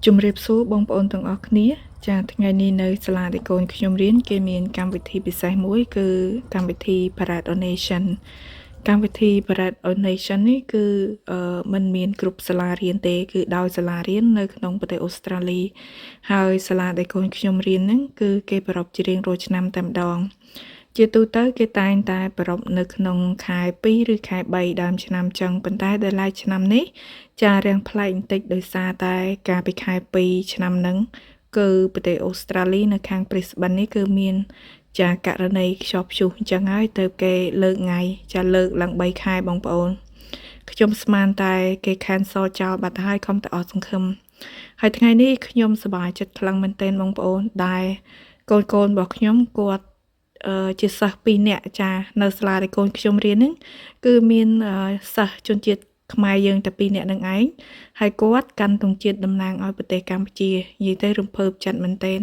ជំរាបសួរបងប្អូនទាំងអស់គ្នាចាថ្ងៃនេះនៅសាលាដែលកូនខ្ញុំរៀនគេមានកម្មវិធីពិសេសមួយគឺកម្មវិធី Parade Donation កម្មវិធី Parade Donation នេះគឺมันមានគ្រប់សាលារៀនទេគឺដោយសាលារៀននៅក្នុងប្រទេសអូស្ត្រាលីហើយសាលាដែលកូនខ្ញុំរៀនហ្នឹងគឺគេប្រារព្ធជារៀងរាល់ឆ្នាំតែម្ដងជាទូទៅគេតែងតែប្រារព្ធនៅក្នុងខែ2ឬខែ3ដើមឆ្នាំចឹងប៉ុន្តែដល់ឡែកឆ្នាំនេះចារៀងប្លែកបន្តិចដោយសារតែកាលពីខែ2ឆ្នាំហ្នឹងគឺប្រទេសអូស្ត្រាលីនៅខាង Brisbane នេះគឺមានចាករណីខ្យល់ព្យុះអញ្ចឹងហើយទៅគេលើកថ្ងៃចាលើកឡើង3ខែបងប្អូនខ្ញុំស្មានតែគេ cancel ចោលបាត់ហើយកុំតែអស់សង្ឃឹមហើយថ្ងៃនេះខ្ញុំសប្បាយចិត្តខ្លាំងមែនទែនបងប្អូនដែលកូនរបស់ខ្ញុំគាត់ជាសិស្ស2នាក់ចានៅសាលាដែលកូនខ្ញុំរៀនហ្នឹងគឺមានសិស្សជនជាតិខ្មែរយើងតែ2នាក់នឹងឯងហើយគាត់កាន់ទង់ជាតិតំណាងឲ្យប្រទេសកម្ពុជានិយាយទៅរំភើបចិត្តមែនទែន